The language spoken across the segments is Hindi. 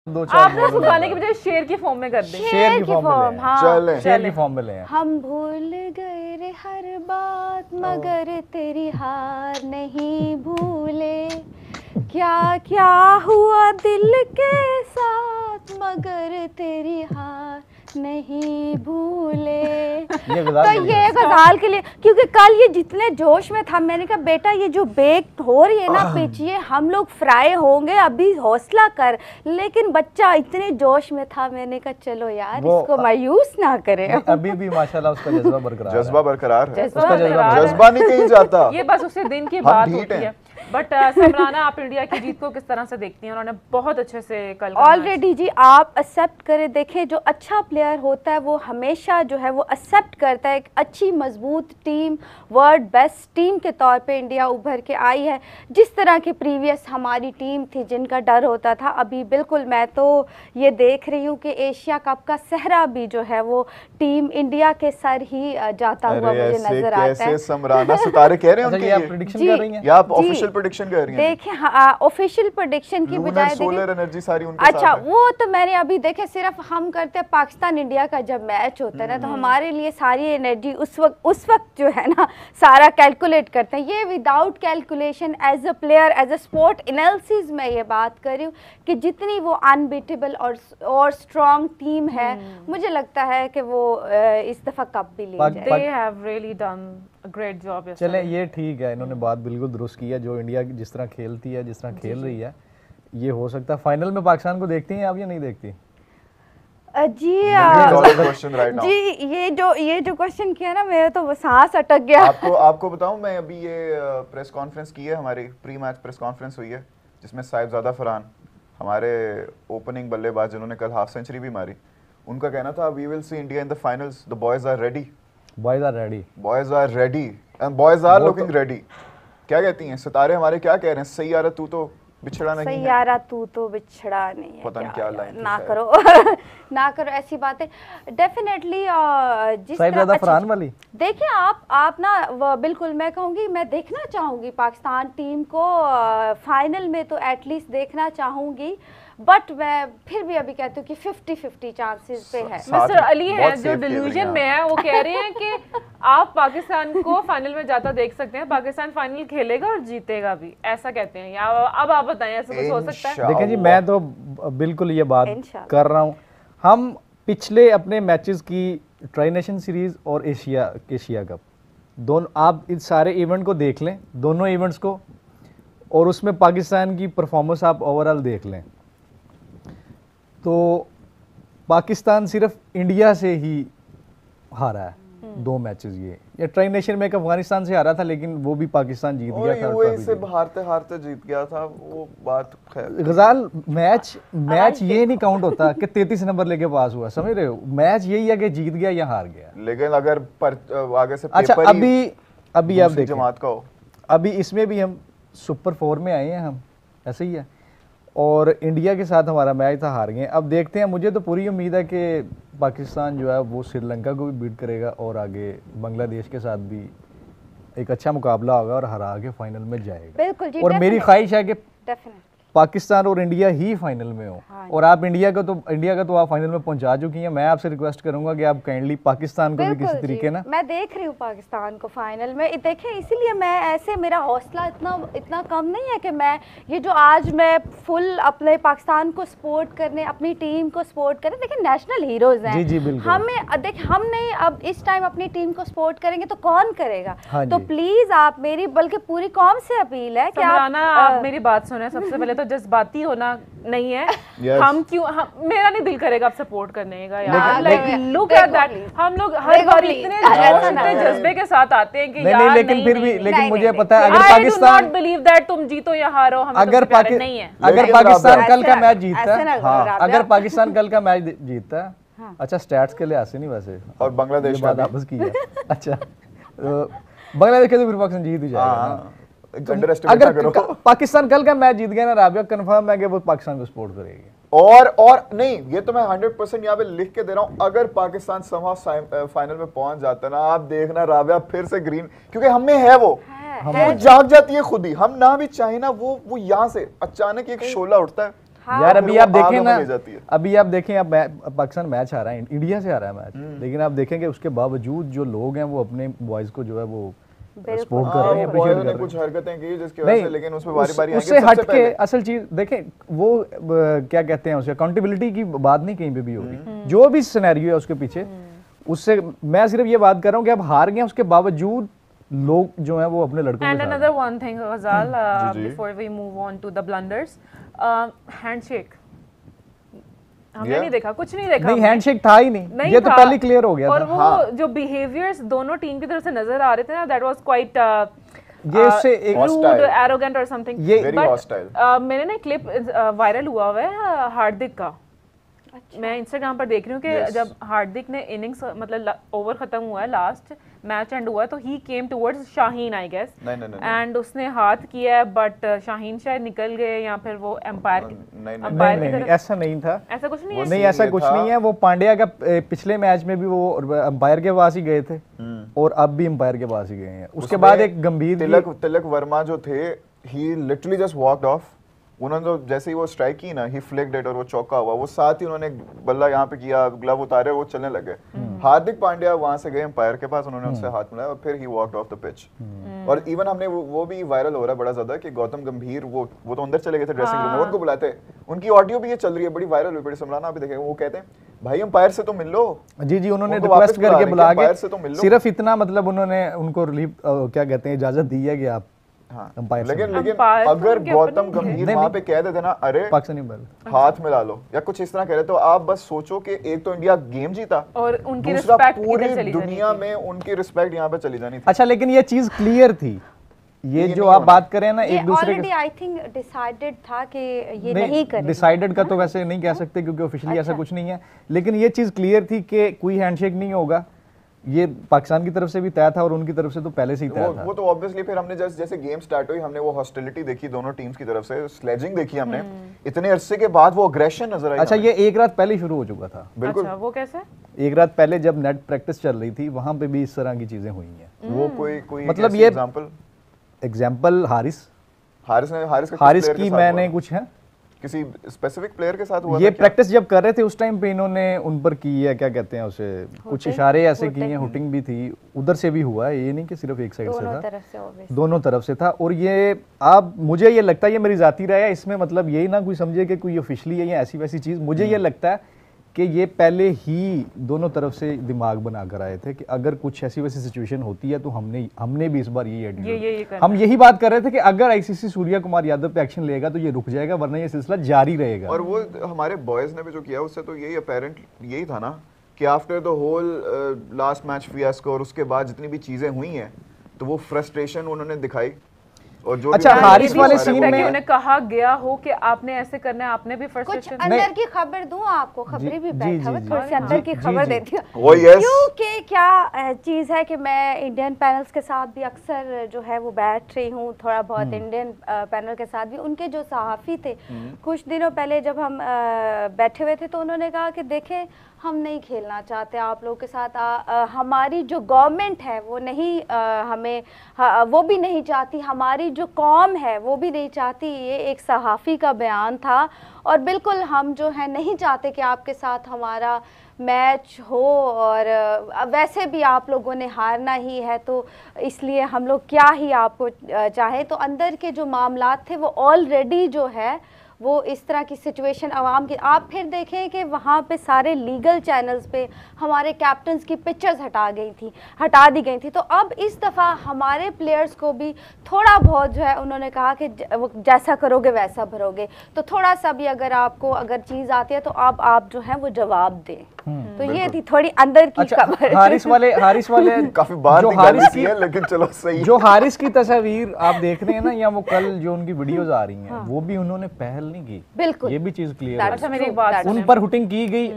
दो चार आप ना उसको गाने की बजाय शेर की फॉर्म में कर दें। शेर की फॉर्म में, चलें शेर की फॉर्म में ले। हम भूल गए रे हर बात मगर तेरी हार नहीं भूले, क्या क्या हुआ दिल के साथ मगर तेरी हार नहीं भूले। ये तो ये गजाल के लिए, क्योंकि कल ये जितने जोश में था, मैंने कहा बेटा ये जो बेक हो रही है ना पिच, ये हम लोग फ्राई होंगे, अभी हौसला कर। लेकिन बच्चा इतने जोश में था, मैंने कहा चलो यार इसको मायूस ना करें। अभी भी माशाल्लाह उसका जज्बा बरकरार है। जज्बा बरकरार है, जज्बा जज्बा नहीं कहीं जाता। ये बस उसे दिन की बात होती है। बट समराना, आप इंडिया की जीत को किस तरह से देखती हैं? उन्होंने बहुत अच्छे से कल ऑलरेडी जी आप एक्सेप्ट करें, देखें जो अच्छा प्लेयर होता है वो हमेशा जो है वो एक्सेप्ट करता है। एक अच्छी मजबूत टीम, वर्ल्ड बेस्ट टीम के तौर पे इंडिया उभर के आई है। जिस तरह की प्रीवियस हमारी टीम थी जिनका डर होता था, अभी बिल्कुल मैं तो ये देख रही हूँ कि एशिया कप का सहरा भी जो है वो टीम इंडिया के सर ही जाता हुआ मुझे नजर आता है। समराना सितारे कह रहे हैं उनके, आप प्रेडिक्शन कर रही हैं या आप ऑफिशियल प्रेडिक्शन कर रही हैं? देखिए ऑफिशियल प्रेडिक्शन की बजाय सोलर एनर्जी सारी उनके अच्छा साथ है। वो तो मैंने अभी देखे, सिर्फ हम करते हैं पाकिस्तान इंडिया का जब मैच होता है ना, तो हमारे लिए सारी एनर्जी उस वक्त जो है ना सारा कैलकुलेट करते हैं। ये without calculation as a player, as a sport analysis में ये बात कर रही हूँ कि जितनी वो अनबीटेबल और स्ट्रॉन्ग टीम है, मुझे लगता है कि वो इस दफा कप भी ले जाए। They have really done a great job yesterday. चले ये ठीक है, इन्होंने बात बिल्कुल दुरुस्त की है। जो इंडिया जिस तरह खेलती है, जिस तरह खेल रही है, ये हो सकता है फाइनल में पाकिस्तान को देखती हैं आप या नहीं देखती? जी right ये जो क्वेश्चन किया ना, मेरा तो सांस अटक गया। आपको बताऊं, मैं अभी ये प्रेस कॉन्फ्रेंस की है, हमारी प्री मैच प्रेस कॉन्फ्रेंस हुई है, जिसमें साहिबजादा फरहान, हमारे ओपनिंग बल्लेबाज जिन्होंने कल हाफ सेंचुरी भी मारी, उनका कहना था we will see India in the finals, the boys are ready, boys are ready, boys are ready and boys are looking ready. क्या कहती हैं सितारे हमारे, क्या कह रहे हैं? सही यार तू तो बिछड़ा नहीं है, यारा तू तो बिछड़ा नहीं है, पता नहीं क्या लाइन ना करो ना करो ऐसी बातें। डेफिनेटली जिस साहिबजादा फरहान वाली, देखिए आप ना बिल्कुल, मैं कहूँगी मैं देखना चाहूँगी पाकिस्तान टीम को फाइनल में, तो एटलीस्ट देखना चाहूँगी। बट मैं फिर भी अभी कहती हूँ कि 50-50 चांसेस पे है। मिस्टर अली है जो डिल्यूजन में है, वो कह रहे हैं कि आप पाकिस्तान को फाइनल में जाता देख सकते हैं, पाकिस्तान फाइनल खेलेगा और जीतेगा भी, ऐसा कहते हैं। या अब आप बताएं, ऐसा कुछ हो सकता है? देखिए जी, मैं तो बिल्कुल ये बात कर रहा हूँ। हम पिछले अपने मैचेस की ट्राई नेशन सीरीज और एशिया कप, दोनों आप इस सारे इवेंट को देख लें, दोनों इवेंट्स को, और उसमें पाकिस्तान की परफॉर्मेंस आप ओवरऑल देख लें, तो पाकिस्तान सिर्फ इंडिया से ही हारा है 2 मैचेस। ये ट्राई नेशन में एक अफगानिस्तान से हारा था, लेकिन वो भी पाकिस्तान जीत गया था, यूएई से हारते हारते जीत गया था, वो बात खैर। गजाल मैच ये नहीं काउंट होता कि 33 नंबर लेके पास हुआ, समझ रहे हो? मैच यही है कि जीत गया या हार गया। लेकिन अगर आगे से अच्छा, पेपर अभी आप देखिए, जमात का हो, अभी इसमें भी हम सुपर 4 में आए हैं, हम ऐसे ही है, और इंडिया के साथ हमारा मैच था, हार गए। अब देखते हैं, मुझे तो पूरी उम्मीद है कि पाकिस्तान जो है वो श्रीलंका को भी बीट करेगा और आगे बांग्लादेश के साथ भी एक अच्छा मुकाबला होगा और हरा के फाइनल में जाएगा। बिल्कुल जी, और मेरी ख्वाहिश है कि डेफिनेटली पाकिस्तान और इंडिया ही फाइनल में हो। और आप इंडिया का तो आप फाइनल में पहुंचा चुकी हैं। मैं आपसे रिक्वेस्ट करूंगा कि आप काइंडली पाकिस्तान को भी किसी तरीके ना, मैं देख रही हूँ पाकिस्तान को फाइनल में, देखें इसीलिए मैं ऐसे, मेरा हौसला इतना कम नहीं है कि मैं ये जो आज मैं फुल अपने पाकिस्तान को सपोर्ट करने, अपनी टीम को सपोर्ट करने, देखिए नेशनल हीरोज हैं। जी बिल्कुल, हमें देख, हम नहीं अब इस टाइम अपनी टीम को सपोर्ट करेंगे तो कौन करेगा? तो प्लीज आप मेरी, बल्कि पूरी कौम से अपील है कि आप मेरी बात सुने। सबसे पहले तो जज्बाती होना नहीं है। हम मेरा नहीं दिल करेगा आप सपोर्ट करने का यार, लुक एट दैट, हम लोग हर बार इतने जज्बे के साथ आते हैं कि यार लेकिन फिर भी, लेकिन मुझे पता है अगर पाकिस्तान, नॉट बिलीव दैट तुम जीतो या हारो, हम अगर पाकिस्तान कल का मैच जीतता है, अगर पाकिस्तान कल का मैच जीतता है, अच्छा स्टैट्स के लिहाज से नहीं वैसे, और बांग्लादेश बात आपस की है, अच्छा बांग्लादेश के तो फिर पाकिस्तान जीत ही जाएगा। अगर पाकिस्तान कल का मैच जीत गया ना राबिया, कंफर्म है कि वो पाकिस्तान को सपोर्ट करेगी। और नहीं, ये तो मैं 100% यहाँ पे लिख के दे रहा हूँ, अगर पाकिस्तान फाइनल में पहुंच जाता ना, आप देखना राबिया फिर से ग्रीन, क्योंकि हम में है वो जाग जाती है खुद ही, हम ना भी चाहे ना, वो यहाँ से अचानक एक शोला उठता है यार अभी आप देखें ना, अभी आप देखें, अब पाकिस्तान मैच आ रहा है, इंडिया से आ रहा है मैच, लेकिन आप देखेंगे उसके बावजूद जो लोग हैं वो अपने बॉयज को जो है वो सपोर्ट कर रहे हैं, अप्रिशिएट कर रहे हैं। कुछ हरकतें की जिसकी वजह से, लेकिन उसमें बारी-बारी उससे हट के असल चीज देखें, वो क्या कहते हैं उसे, अकाउंटेबिलिटी की बात नहीं कहीं पे भी होगी, जो भी सिनेरियो है उसके पीछे, उससे मैं सिर्फ ये बात कर रहा हूँ कि अब हार गए, उसके बावजूद लोग जो हैं वो अपने लड़कों and another one thing Ghazal, before we move on to the blunders, handshake हमने नहीं देखा, कुछ नहीं देखा। नहीं, हैंडशेक था ही नहीं, ये तो पहले क्लियर हो गया और था। वो जो बिहेवियर्स दोनों टीम की तरफ से नजर आ रहे थे ना, दैट वाज क्वाइट ये उससे एक रूड, एरोगेंट और समथिंग, ये वेरी हॉस्टाइल। मैंने ना क्लिप वायरल हुआ है हार्दिक का, मैं इंस्टाग्राम पर देख रही हूँ कि जब हार्दिक ने इनिंग्स मतलब ओवर खत्म हुआ है, लास्ट मैच एंड हुआ है, तो he came towards Shaheen I guess, and उसने हाथ किया है, बट शाहीन शायद निकल गए या फिर वो एम्पायर नहीं, ऐसा नहीं था, ऐसा कुछ नहीं है, नहीं ऐसा कुछ नहीं है। वो पांड्या का पिछले मैच में भी वो अंपायर के पास ही गए थे और अब भी अंपायर के पास ही गए हैं। उसके बाद एक गंभीर तिलक वर्मा जो थे, ही लिटरली जस्ट वॉकड ऑफ। उन्होंने तो जैसे ही वो स्ट्राइक की ना, ही फ्लिक्ड इट और वो चौका हुआ, वो साथ ही उन्होंने बल्ला यहाँ पे किया, ग्लव उतारे, वो चलने लगे। हार्दिक पांड्या वहां से गए अंपायर के पास, उन्होंने उससे हाथ मिलाया और फिर he walked off the pitch. और इवन हमने वो भी वायरल हो रहा है बड़ा ज्यादा कि गौतम गंभीर वो तो अंदर चले गए थे ड्रेसिंग रूम में, उनको बुलाते, उनकी ऑडियो भी ये चल रही है, बड़ी वायरल हुई, बड़ी समराना आप देखेंगे, वो कहते हैं भाई अंपायर से तो मिल लो। जी उन्होंने रिक्वेस्ट करके बुला के सिर्फ इतना, मतलब उन्होंने उनको रिलीफ क्या कहते हैं, इजाजत दी है कि आप लेकिन अगर गौतम गंभीर वहां पे कह देते ना, अरे हाथ मिला लो या कुछ इस तरह कह रहे, तो आप बस सोचो कि एक तो इंडिया गेम जीता और उनकी रिस्पेक्ट पूरी दुनिया में उनकी रिस्पेक्ट यहाँ पे चली जानी थी। अच्छा, लेकिन ये चीज क्लियर थी, ये जो आप बात करें ना, एक दूसरे के आई थिंक डिसाइडेड था कि ये नहीं करेंगे। डिसाइडेड का तो वैसे नहीं कह सकते क्योंकि ऑफिशियली ऐसा कुछ नहीं है, लेकिन ये चीज क्लियर थी कि कोई हैंडशेक नहीं होगा। ये पाकिस्तान की तरफ से भी तय था और उनकी तरफ से तो पहले से ही तय था। वो तो ऑब्वियसली फिर हमने जैसे गेम स्टार्ट हुई, हमने वो हॉस्टिलिटी देखी दोनों टीम्स की तरफ से, स्लेजिंग देखी हमने, इतने अरसे के बाद वो अग्रेशन नजर आई। अच्छा, ये एक रात पहले शुरू हो चुका था। बिल्कुल। अच्छा, वो कैसे? एक रात पहले जब नेट प्रैक्टिस चल रही थी, वहां पे भी इस तरह की चीजें हुई हैं। वो कोई मतलब ये एग्जांपल हारिस की मैंने कुछ है किसी स्पेसिफिक प्लेयर के साथ हुआ ये प्रैक्टिस जब कर रहे थे उस टाइम पे इन्होंने उन पर की है, क्या कहते हैं उसे, कुछ इशारे ऐसे किए हैं, हुटिंग भी थी, उधर से भी हुआ है, ये नहीं कि सिर्फ एक साइड से था, दोनों तरफ से था। और ये आप, मुझे ये लगता है, ये मेरी जाती राय है, इसमें मतलब यही ना कोई समझे कि कोई ऑफिशियली है या ऐसी वैसी चीज, मुझे ये लगता है कि ये पहले ही दोनों तरफ से दिमाग बना कर आए थे कि अगर कुछ ऐसी वैसी सिचुएशन होती है तो हमने भी इस बार हम यही बात कर रहे थे कि अगर आईसीसी सूर्या कुमार यादव पे एक्शन लेगा तो ये रुक जाएगा, वरना ये सिलसिला जारी रहेगा। और वो हमारे बॉयज ने भी जो किया उससे तो यही अपेरेंट यही था ना कि after the whole last match fiasco और उसके बाद जितनी भी चीजें हुई हैं तो वो फ्रस्ट्रेशन उन्होंने दिखाई। और जो अच्छा, हारिस वाले सीन में उन्हें कहा गया हो कि आपने ऐसे करना है, आपने भी फ्रस्ट्रेशन। कुछ अंदर की खबर दूं आपको, खबरें भी बैठा हुआ, थोड़ी सी अंदर की खबर देती हूँ क्योंकि क्या चीज़ है कि मैं इंडियन पैनल्स के साथ भी अक्सर जो है वो बैठ रही हूँ, थोड़ा बहुत इंडियन पैनल के साथ भी। उनके जो सहाफ़ी थे कुछ दिनों पहले जब हम बैठे हुए थे तो उन्होंने कहा कि देखें हम नहीं खेलना चाहते आप लोगों के साथ, हमारी जो गवर्नमेंट है वो नहीं हमें वो भी नहीं चाहती, हमारी जो कौम है वो भी नहीं चाहती। ये एक सहाफ़ी का बयान था और बिल्कुल हम जो है नहीं चाहते कि आपके साथ हमारा मैच हो, और वैसे भी आप लोगों ने हारना ही है तो इसलिए हम लोग क्या ही आपको चाहें। तो अंदर के जो मामलात थे वो ऑलरेडी जो है वो इस तरह की सिचुएशन आवाम की, आप फिर देखें कि वहाँ पे सारे लीगल चैनल्स पे हमारे कैप्टन्स की पिक्चर्स हटा दी गई थी। तो अब इस दफ़ा हमारे प्लेयर्स को भी थोड़ा बहुत जो है उन्होंने कहा कि जैसा करोगे वैसा भरोगे, तो थोड़ा सा भी अगर चीज़ आती है तो आप जो है वो जवाब दें। तो ये थी थोड़ी अंदर की खबर। हारिस वाले काफी बात जो हारिस की है, लेकिन चलो सही। जो हारिस की तस्वीर आप देख रहे हैं ना, या वो कल जो उनकी वीडियोस आ रही हैं, वो भी उन्होंने पहल नहीं की। बिल्कुल, ये भी चीज क्लियर है। अच्छा, मेरी एक बात, उन पर हुटिंग की गई।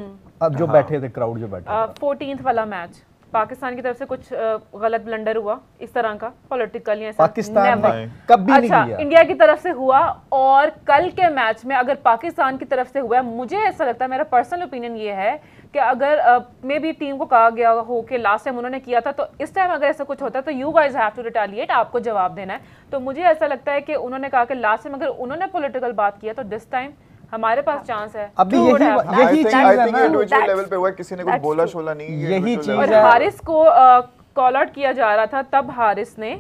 अब जो बैठे थे, क्राउड जो बैठा था, 14th वाला मैच पाकिस्तान की तरफ से कुछ गलत ब्लंडर हुआ इस तरह का पॉलिटिकल, पाकिस्तान ने कभी नहीं किया, इंडिया की तरफ से हुआ। और कल के मैच में अगर पाकिस्तान की तरफ से हुआ है, मुझे ऐसा लगता है, मेरा पर्सनल ओपिनियन ये है कि अगर मे बी टीम को कहा गया हो कि लास्ट टाइम उन्होंने किया था, तो इस टाइम अगर ऐसा कुछ होता है तो you guys have to retaliate, आपको जवाब देना है। तो मुझे ऐसा लगता है कि उन्होंने कहा कि लास्ट टाइम अगर उन्होंने पॉलिटिकल बात किया तो दिस टाइम हमारे पास चांस है। अभी यही चीज है ना, इंडिविजुअल लेवल पे हुआ, किसी ने कुछ बोला शोला नहीं, यही चीज और है। हारिस को कॉल आउट किया जा रहा था, तब हारिस ने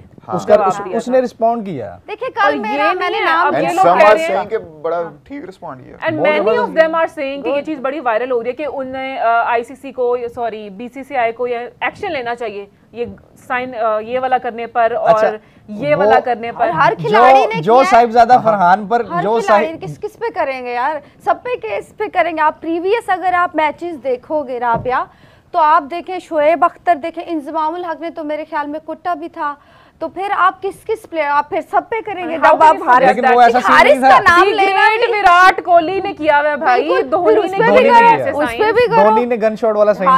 उसने रिस्पॉन्ड किया। देखिए कल मैंने नाम ये लोग कह रहे हैं कि बड़ा ठीक रिस्पॉन्ड किया, and many of them are saying कि ये चीज बड़ी वायरल हो रही है कि उन्हें आईसीसी को, सॉरी बीसीसीआई को ये एक्शन लेना चाहिए, ये साइन ये वाला करने पर और ये वाला करने पर। हर खिलाड़ी ने जो साहिबजादा फरहान पर जो किस पे करेंगे यार, सब पे केस पे करेंगे। आप प्रीवियस अगर आप मैचेस देखोगे राबिया, तो आप देखें शोएब अख्तर देखें, इंजमामुल हक ने तो मेरे ख्याल में कुट्टा भी था, तो फिर आप किस प्लेयर, आप फिर सब पे करेंगे। जब आप हारिस का नाम लेना, विराट कोहली ने किया हुआ भाई, धोनी ने धोनी ने गन शॉट वाला साइन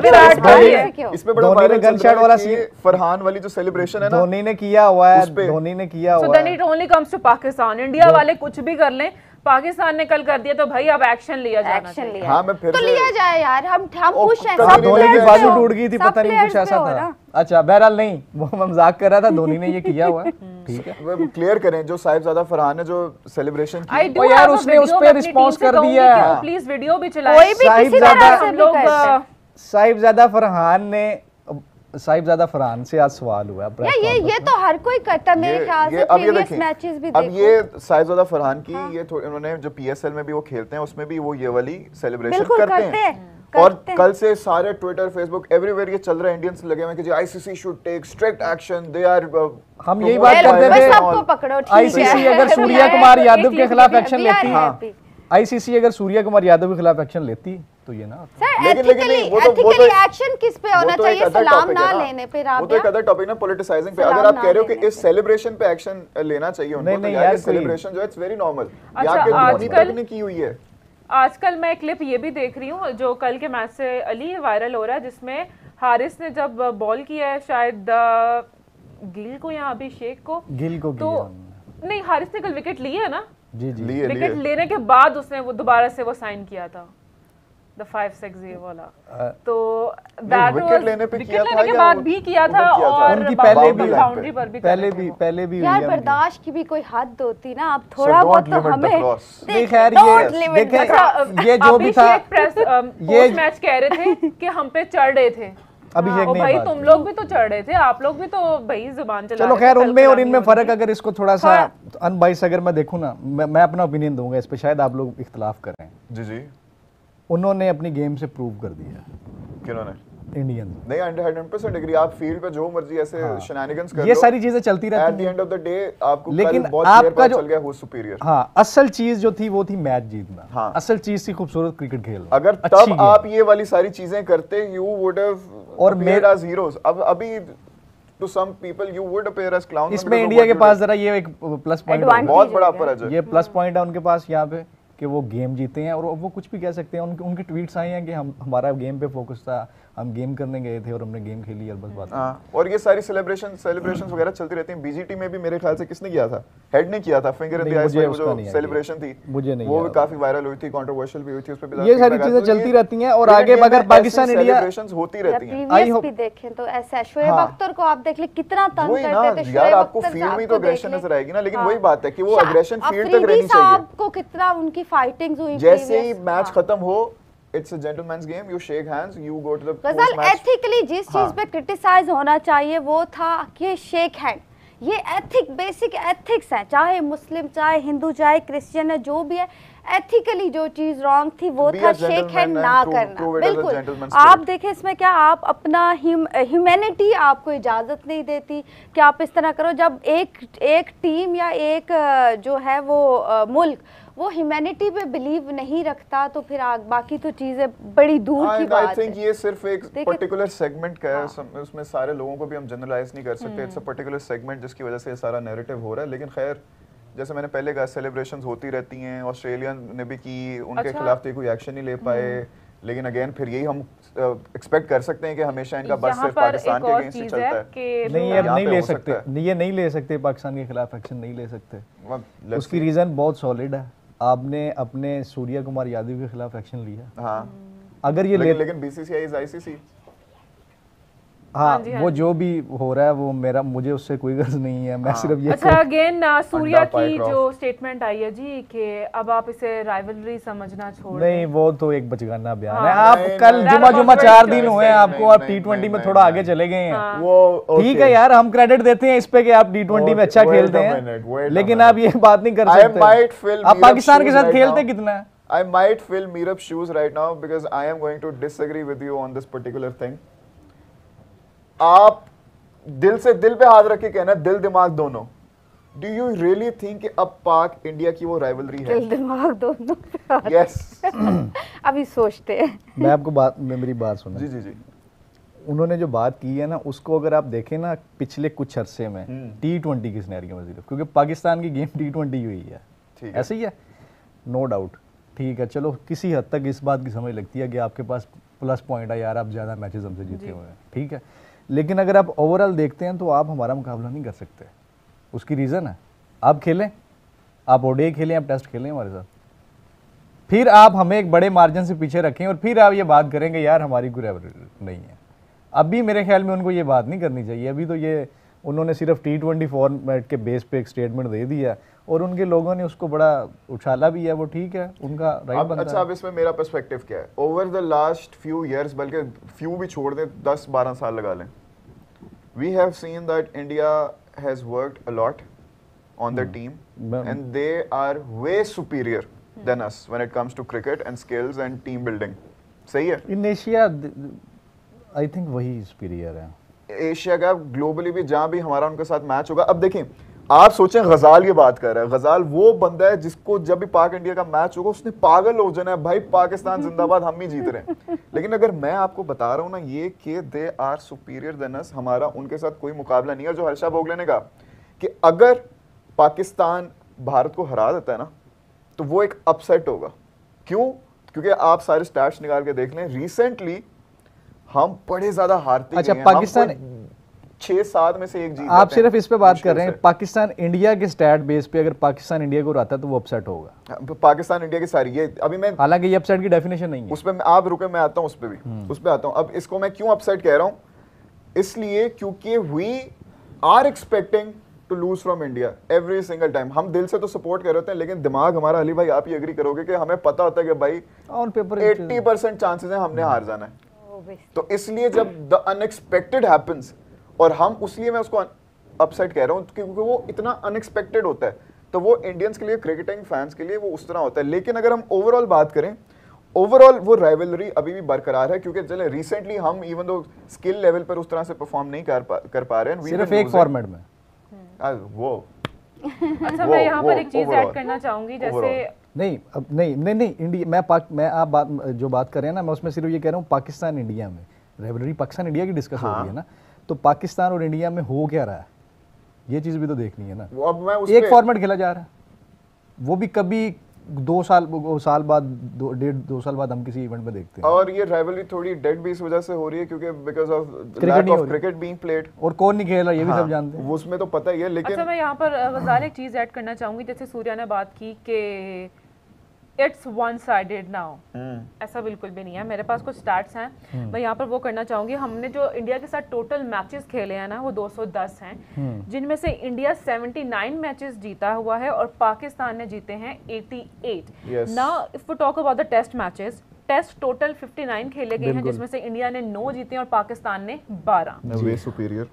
किया, इस पे बड़ा वायरल गन शॉट वाला सीन, फरहान वाली जो सेलिब्रेशन है ना, धोनी ने किया हुआ है, धोनी ने किया हुआ है। So then it only comes to Pakistan. India वाले कुछ भी कर लें, पाकिस्तान ने कल कर दिया तो भाई अब एक्शन लिया जाना चाहिए। हाँ, मैं फिर तो लिया जाए यार, हम खुश हैं। धोनी की बाजू टूट गई थी, पता नहीं कुछ ऐसा था। अच्छा बहरहाल नहीं, वो मजाक कर रहा था, धोनी ने ये किया हुआ है, ठीक है। वो क्लियर करें, जो साहिबजादा फरहान ने जो सेलिब्रेशन की, ओ यार उसने उस पे रिस्पांस कर दिया। प्लीज वीडियो भी चलाएं। साहिबजादा फरहान ने, साहिबजादा फरहान से आज सवाल हुआ है। ये तो हर कोई करता है मेरे ख्याल से। प्रीवियस मैचेस भी देखो, अब ये साहिबजादा फरहान की ये उन्होंने जो पीएसएल में भी वो खेलते हैं, उसमें भी वो ये वाली सेलिब्रेशन करते हैं। और कल से सारे ट्विटर, फेसबुक, एवरीवेयर ये चल रहा है, इंडियंस लगे हुए कि जी ICC should take strict action, they are, हम यही बात करते थे, सबको पकड़ो, ठीक है। आईसीसी अगर सूर्या कुमार यादव के खिलाफ एक्शन लेती, आईसीसी अगर सूर्या कुमार यादव के खिलाफ एक्शन लेती तो ये ना। सर एथिकली एक्शन किस पे होना चाहिए, सलाम ना लेने पे। वो तो एक अदर टॉपिक ना, पॉलिटिसाइजिंग पे। अगर आप कह रहे हो कि इस सेलिब्रेशन पे एक्शन लेना चाहिए उनको, तो यार सेलिब्रेशन जो है इट्स वेरी नॉर्मल, यार के धोनी तक ने की हुई है। आजकल मैं क्लिप ये भी देख रही हूँ जो कल के मैच से अली वायरल हो रहा है, जिसमें हारिस ने जब बॉल किया है शायद गिल को या अभिषेक को, तो नहीं हारिस ने कल विकेट ली है ना, विकेट लेने के बाद उसने वो दोबारा से वो साइन किया था the 5-6 वाला, तो दैट वाज विकेट लेने के बाद भी किया था, और उनकी बाउंड्री पर भी पहले भी यार बर्दाश्त की भी कोई हद होती ना, अब थोड़ा बहुत तो हमें नहीं। खैर ये जो भी था, ये मैच कह रहे थे कि हम पे चढ़ रहे थे अभिषेक नहीं, भाई तुम लोग भी तो चढ़ रहे थे, आप लोग भी तो भाई जुबान चला। चलो खैर उनमें और इनमें फर्क अगर इसको थोड़ा सा अनबाइस अगर मैं देखूं ना, मैं अपना ओपिनियन दूंगा इस पे, शायद आप लोग इख्तिलाफ कर रहे हैं। जी जी, उन्होंने अपनी गेम से प्रूव कर दिया। किन्होंने? इंडियन। नहीं, 100% एग्री। आप फील्ड पे जो मर्जी ऐसे शेनानिगन्स कर लो, ये सारी चीजें चलती रहती हैं। At the end of the day आपको लेकिन आपका जो चल गया वो सुपीरियर। हाँ, असल चीज जो थी वो थी मैच जीतना। हाँ, असल चीज थी खूबसूरत क्रिकेट खेलना। अगर तब आप ये वाली सारी चीजें करते, you would have appeared as heroes. अब अभी to some people you would appear as clown. इसमें इंडिया के पास जरा ये एक प्लस पॉइंट, बहुत बड़ा अपर है, ये प्लस पॉइंट है उनके पास यहाँ पे कि वो गेम जीते हैं, और वो कुछ भी कह सकते हैं। उनके ट्वीट्स आए हैं कि हमारा गेम पे फोकस था, हम गेम करने गए थे और हमने गेम खेली और बस बात। और ये सारी सेलिब्रेशंस वगैरह चलती रहती हैं। बीजीटी में भी मेरे ख्याल से किसने किया था, हेड ने किया था, फिंगर इन द आईज में जो सेलिब्रेशन थी, मुझे नहीं, वो भी काफी वायरल हुई थी, कंट्रोवर्शियल भी हुई थी, उस पे भी ये सारी चीजें चलती रहती हैं। और आगे अगर पाकिस्तान इंडिया सेलिब्रेशंस होती रहती हैं, आई होप भी देखें तो ऐसा शोएब अख्तर को आप देख ले कितना तंग करते थे यार, आपको फील्ड में तो एग्रेशन नजर आएगी ना, लेकिन वही बात है कि वो एग्रेशन फील्ड तक रहनी चाहिए। आपको कितना उनकी फाइटिंग्स हुई, जैसे ही मैच खत्म हो, it's a gentleman's game, you shake hands, you go to the post match। Ethically जिस चीज पे क्रिटिसाइज होना चाहिए वो था कि शेक हैंड, ये एथिक, बेसिक एथिक्स है, चाहे मुस्लिम, चाहे हिंदू, चाहे क्रिश्चियन है, जो भी है, एथिकली जो चीज रॉन्ग थी वो था शेक हैंड ना करना। बिल्कुल, आप देखें इसमें क्या, आप अपना ह्यूमैनिटी आपको इजाजत नहीं देती कि आप इस तरह करो। जब एक टीम या एक जो है वो मुल्क वो ह्यूमैनिटी पे बिलीव नहीं रखता, तो फिर बाकी तो चीजें बड़ी दूर की बात है। आई थिंक ये सिर्फ एक पर्टिकुलर सेगमेंट का है, उसमें सारे लोगों को भी हम जनरलाइज नहीं कर सकते। इट्स अ पर्टिकुलर सेगमेंट जिसकी वजह से ये सारा नैरेटिव हो रहा है। लेकिन खैर, जैसे मैंने पहले कहा, सेलिब्रेशंस होती रहती हैं। ऑस्ट्रेलिया ने भी की, उनके खिलाफ तो कोई एक्शन नहीं ले पाए, लेकिन अगेन फिर यही हम एक्सपेक्ट कर सकते हैं कि हमेशा इनका बस सिर्फ पाकिस्तान के अगेंस्ट ही चलता है। नहीं, अब नहीं ले सकते, ये नहीं ले सकते, पाकिस्तान के खिलाफ एक्शन नहीं ले सकते। उसकी रीजन बहुत सॉलिड है। आपने अपने सूर्या कुमार यादव के खिलाफ एक्शन लिया। हाँ, अगर ये लेकिन बीसीसीआई इज आईसीसी। हाँ वो जो भी हो रहा है वो मुझे उससे कोई गर्ज नहीं है, मैं सिर्फ ये अच्छा अगेन सूर्या की जो स्टेटमेंट आई है जी कि अब आप इसे राइवलरी समझना छोड़ नहीं, वो तो एक बचगाना बयान है। आप कल जुमा 4 दिन हुए आपको, आप T20 में थोड़ा आगे चले गए हैं, वो ठीक है यार, हम क्रेडिट देते हैं इस पे कि आप T20 में अच्छा खेलते हैं, लेकिन आप ये बात नहीं कर सकते। आप पाकिस्तान के साथ खेलते कितना है? I might fill Meerap's shoes right now because I am going to disagree with you on this particular thing. आप दिल से दिल पे हाथ रख के कहना, दिल दिमाग दोनों, डू यू रियली थिंक कि अब पाक इंडिया की वो राइवलरी है? दिल दिमाग दोनों यस अभी सोचते हैं। मैं आपको मेरी बात सुनो। जी जी जी। उन्होंने जो बात की है ना, उसको अगर आप देखें ना पिछले कुछ अरसे में T20 की सिनेरियो में सिर्फ, क्योंकि पाकिस्तान की गेम T20 हुई है, ऐसे ही है, नो डाउट, ठीक है, चलो किसी हद तक इस बात की समझ लगती है कि आपके पास प्लस पॉइंट है यार, आप ज़्यादा मैचेस हमसे जीते हुए हैं, ठीक है, लेकिन अगर आप ओवरऑल देखते हैं तो आप हमारा मुकाबला नहीं कर सकते। उसकी रीज़न है, आप खेलें, आप ओडीआई खेलें, आप टेस्ट खेलें हमारे साथ, फिर आप हमें एक बड़े मार्जिन से पीछे रखें और फिर आप ये बात करेंगे यार हमारी कोई नहीं है। अभी मेरे ख्याल में उनको ये बात नहीं करनी चाहिए। अभी तो ये उन्होंने सिर्फ T20 फॉर्मेट के बेस पे एक स्टेटमेंट दे दिया और उनके लोगों ने उसको बड़ा उछाला भी है, वो ठीक है, उनका राइट बनता है। अच्छा, अब इसमें मेरा पर्सपेक्टिव क्या है? Over the last few years, बल्कि फ्यू भी छोड़ दें, 10-12 साल लगा लें, we have seen that India has worked a lot on the team and they are way superior than us when it comes to cricket and skills and team building. सही है? इन एशिया आई थिंक वही सुपीरियर है। एशिया का ग्लोबली भी जहां भी हमारा उनके साथ मैच होगा। अब देखें, आप सोचें गजाल की बात कर रहा है, गजाल वो बंदा है जिसको जब भी पाक इंडिया का मैच होगा उसने पागल हो जाना है, भाई पाकिस्तान जिंदाबाद, हम ही जीत रहे हैं। लेकिन अगर मैं आपको बता रहा हूं ना ये कि they are superior than us, हमारा उनके साथ कोई मुकाबला नहीं है। जो हर्षा भोगले ने कहा कि अगर पाकिस्तान भारत को हरा देता है ना तो वो एक अपसेट होगा। क्यों? क्योंकि आप सारे स्टैट्स निकाल के देख लें, रिसेंटली हम बड़े ज्यादा हारते अच्छा, पाकिस्तान 6-7 में से एक जीत। आप सिर्फ इस पे बात कर रहे हैं, पाकिस्तान इंडिया के स्टैट बेस पे अगर पाकिस्तान इंडिया को हराता तो वो अपसेट होगा। पाकिस्तान इंडिया की सारी ये अभी मैं, हालांकि ये अपसेट की डेफिनेशन नहीं है उस पे आप रुके, मैं आता हूं उस पे भी, उस पे आता हूं। अब इसको मैं क्यों अपसेट कह रहा हूं? इसलिए क्योंकि we are expecting to lose from India every single time. हम दिल से तो सपोर्ट कर रहे होते हैं, लेकिन दिमाग हमारा, अली भाई आप ये एग्री करोगे कि हमें पता होता है कि भाई ऑन पेपर 80% चांसेस है हमने हार जाना है। तो इसलिए जब द अनएक्सपेक्टेड हैपेंस, और हम उसलिए मैं उसको अपसेट कह रहा हूं क्योंकि वो इतना अनएक्सपेक्टेड होता है, तो वो इंडियंस के लिए, क्रिकेटिंग फैंस के लिए वो उस तरह होता है। लेकिन अगर हम ओवरऑल बात करें, ओवरऑल वो राइवलरी अभी भी बरकरार है, क्योंकि चले रिसेंटली हम इवन दो स्किल लेवल पर उस तरह से परफॉर्म नहीं कर पा रहे हैं सिर्फ एक फॉर्मेट में। वो अच्छा, मैं यहाँ पर एक चीज ऐड करना चाहूंगी, जैसे नहीं इंडिया, मैं आप बात कर रहे हैं ना, मैं उसमें सिर्फ ये कह रहा हूँ पाकिस्तान इंडिया में राइवलरी, पाकिस्तान इंडिया की डिस्कस हो रही है ना, तो पाकिस्तान और इंडिया में हो क्या रहा है ये चीज भी तो देखनी है ना। अब मैं एक फॉर्मेट खेला जा रहा है, वो भी कभी 2 साल बाद 2 साल बाद हम किसी इवेंट में देखते हैं, और ये राइवलरी थोड़ी डेड भी इस वजह से हो रही है क्योंकि because of lack of cricket being played, और कौन नहीं खेल रहा ये भी सब जानते हैं, उसमें तो पता ही है। लेकिन अच्छा, मैं यहाँ पर गजाल एक चीज ऐड करना चाहूंगी, जैसे सूर्या ने बात की कि इट्स वन साइडेड नाउ, ऐसा बिल्कुल भी नहीं है। मेरे पास कुछ स्टैट्स हैं, मैं यहाँ पर वो करना चाहूंगी। हमने जो इंडिया के साथ टोटल मैचेस खेले हैं ना, वो 210 हैं, जिनमें से इंडिया 79 मैचेस जीता हुआ है और पाकिस्तान ने जीते हैं 88। Now if we talk about the test matches, test total 59 खेले गए हैं, जिसमें से इंडिया ने 9 जीते और पाकिस्तान ने 12। वे सुपीरियर।